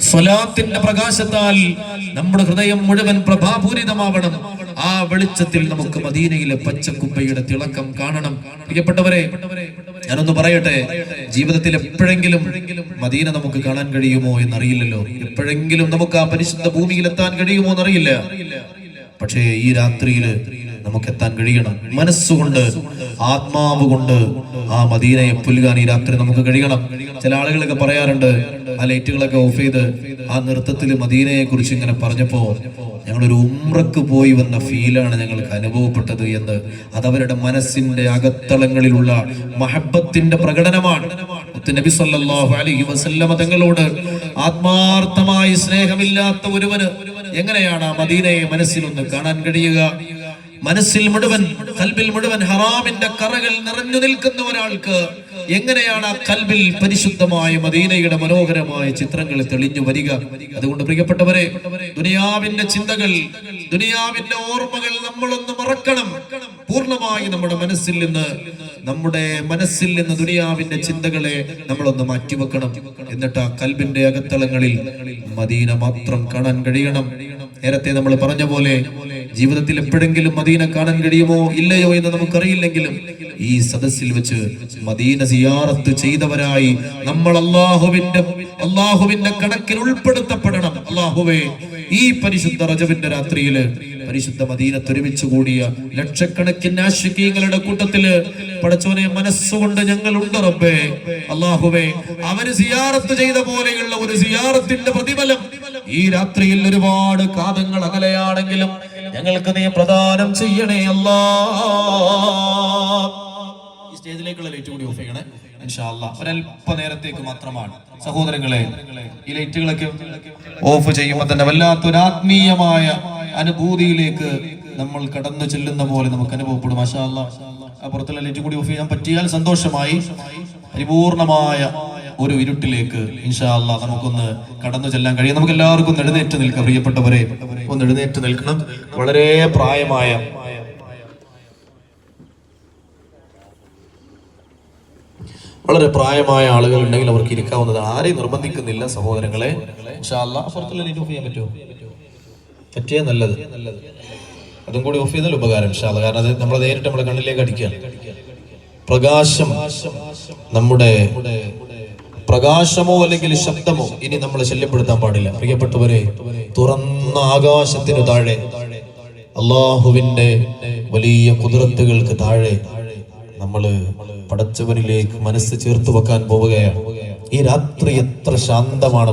സ്വലാത്തിന്റെ പ്രകാശത്താൽ നമ്മുടെ ഹൃദയം മുഴുവൻ പ്രഭാപൂരിതമാവണം. ആ വെളിച്ചത്തിൽ നമുക്ക് മദീനയിലെ പച്ചക്കുപ്പയുടെ തിളക്കം കാണണം. പ്രിയപ്പെട്ടവരെ, ഞാനൊന്ന് പറയട്ടെ, ജീവിതത്തിൽ എപ്പോഴെങ്കിലും മദീന നമുക്ക് കാണാൻ കഴിയുമോ എന്നറിയില്ലല്ലോ. എപ്പോഴെങ്കിലും നമുക്ക് ആ പരിശുദ്ധ ഭൂമിയിൽ എത്താൻ കഴിയുമോ എന്നറിയില്ല. പക്ഷേ ഈ രാത്രിയില് നമുക്ക് എത്താൻ കഴിയണം. മനസ്സുകൊണ്ട്, ആത്മാവ് കൊണ്ട് ആ മദീനയെ പുൽകാൻ ഈ രാത്രി നമുക്ക് കഴിയണം. ചില ആളുകളൊക്കെ പറയാറുണ്ട്, ആ ലൈറ്റുകളൊക്കെ ഓഫ് ചെയ്ത് ആ നൃത്തത്തിൽ മദീനയെ കുറിച്ച് ഇങ്ങനെ പറഞ്ഞപ്പോ ഞങ്ങളൊരു ഉംറക്ക് പോയി വന്ന ഫീലാണ് ഞങ്ങൾക്ക് അനുഭവപ്പെട്ടത് എന്ന്. അതവരുടെ മനസ്സിന്റെ അകത്തളങ്ങളിലുള്ള മഹബത്തിന്റെ പ്രകടനമാണ്. നബി സല്ലല്ലാഹു അലൈഹി വസല്ലമ തങ്ങളോട് ആത്മാർത്ഥമായി സ്നേഹമില്ലാത്ത ഒരുവന് എങ്ങനെയാണ് ആ മദീനയെ മനസ്സിലൊന്ന് കാണാൻ കഴിയുക? മനസ്സിൽ മുഴുവൻ, ഖൽബിൽ മുഴുവൻ ഹറാമിന്റെ കറകൾ നിറഞ്ഞു നിൽക്കുന്ന ഒരാൾക്ക് എങ്ങനെയാണ് ആ ഖൽബിൽ പരിശുദ്ധമായ മദീനയുടെ മനോഹരമായ ചിത്രങ്ങൾ തെളിഞ്ഞു വരിക? അതുകൊണ്ട് പ്രിയപ്പെട്ടവരെ, ദുനിയാവിന്റെ ചിന്തകൾ, ദുനിയാവിന്റെ ഓർമ്മകൾ നമ്മളൊന്ന് മറക്കണം. പൂർണ്ണമായി നമ്മുടെ മനസ്സിൽ നിന്ന് ദുനിയാവിന്റെ ചിന്തകളെ നമ്മളൊന്ന് മാറ്റിവെക്കണം. എന്നിട്ട് ആ ഖൽബിന്റെ അകത്തളങ്ങളിൽ മദീന മാത്രം കാണാൻ കഴിയണം. നേരത്തെ നമ്മൾ പറഞ്ഞ പോലെ ജീവിതത്തിൽ എപ്പോഴെങ്കിലും മദീന കാണാൻ കഴിയുമോ ഇല്ലയോ എന്ന് നമുക്കറിയില്ലെങ്കിലും ഈ സദസ്സിൽ വെച്ച് മദീന സിയാറത്ത് ചെയ്തവരായി നമ്മൾ അള്ളാഹുവിന്റെ കണക്കിൽ ഉൾപ്പെടുത്തപ്പെടണം. അള്ളാഹുവേ, ഈ പരിശുദ്ധ റജബിന്റെ രാത്രിയില് പരിശുദ്ധ മദീനത്ത് ഒരുമിച്ച് കൂടിയ ലക്ഷക്കണക്കിന് ആശിഖീങ്ങളുടെ കൂട്ടത്തില് പടച്ചോനെ മനസ്സുകൊണ്ട് ഞങ്ങളുണ്ട് റബ്ബേ. അള്ളാഹുവേ, അവര് സിയാറത്ത് ചെയ്ത പോലെയുള്ള ഒരു സിയാറത്തിന്റെ പ്രതിഫലം ഈ രാത്രിയിൽ ഒരുപാട് കാതങ്ങൾ അകലെയാണെങ്കിലും ഞങ്ങൾക്ക് നീ പ്രദാനം ചെയ്യണേ അല്ലാ. ഈ സ്റ്റേജിലേക്കുള്ള ലൈറ്റ് കൂടി ഓഫ് ചെയ്യണേ ഇൻഷാ അല്ലാഹ്. ഒരല്പ നേരത്തേക്ക് മാത്രമാണ് സഹോദരങ്ങളെ. ഈ ലൈറ്റുകളൊക്കെ ഓഫ് ചെയ്യുമ്പോൾ തന്നെ വല്ലാത്തൊരു ആത്മീയമായ അനുഭൂതിയിലേക്ക് നമ്മൾ കടന്നു ചെല്ലുന്ന പോലെ നമുക്ക് അനുഭവപ്പെടും. മാഷാ അല്ലാഹ്. ആ പുറത്തുള്ള ലൈറ്റ് കൂടി ഓഫ് ചെയ്യാൻ പറ്റിയാൽ സന്തോഷമായി. പരിപൂർണമായ ഒരു ഇരുട്ടിലേക്ക് ഇൻഷാ അല്ലാഹ് നമുക്കൊന്ന് കടന്നു ചെല്ലാൻ കഴിയും. നമുക്ക് എല്ലാവർക്കും ഒന്ന് എഴുന്നേറ്റ് നിൽക്കാം. പ്രിയപ്പെട്ടവരെ, ഒന്ന് എഴുന്നേറ്റ് നിൽക്കണം. വളരെ പ്രായമായ ആളുകൾ ഉണ്ടെങ്കിൽ അവർക്ക് ഇരിക്കാവുന്നത്. ആരെയും നിർബന്ധിക്കുന്നില്ല സഹോദരങ്ങളെ. ഇൻഷാ അല്ലാഹ്. പുറത്തുള്ള ലൈറ്റ് ഓഫ് ചെയ്യാൻ പറ്റുമോ? പറ്റിയ നല്ലത്. അതും കൂടി ഓഫ് ചെയ്താൽ ഉപകാരം ഇൻഷാ അല്ലാഹ്. കാരണം അത് നമ്മളെ നേരിട്ട് നമ്മുടെ കണ്ണിലേക്ക് അടിക്കുക. പ്രകാശം, നമ്മുടെ പ്രകാശമോ അല്ലെങ്കിൽ ശബ്ദമോ ഇനി നമ്മളെ ശല്യപ്പെടുത്താൻ പാടില്ല. പ്രിയപ്പെട്ടവരെ, തുറന്ന ആകാശത്തിന് താഴെ, അള്ളാഹുവിന്റെ വലിയ കുദ്റത്തുകൾക്ക് താഴെ നമ്മള് പടച്ചവനിലേക്ക് മനസ്സ് ചേർത്ത് വെക്കാൻ പോവുകയാണ്. ഈ രാത്രി എത്ര ശാന്തമാണ്.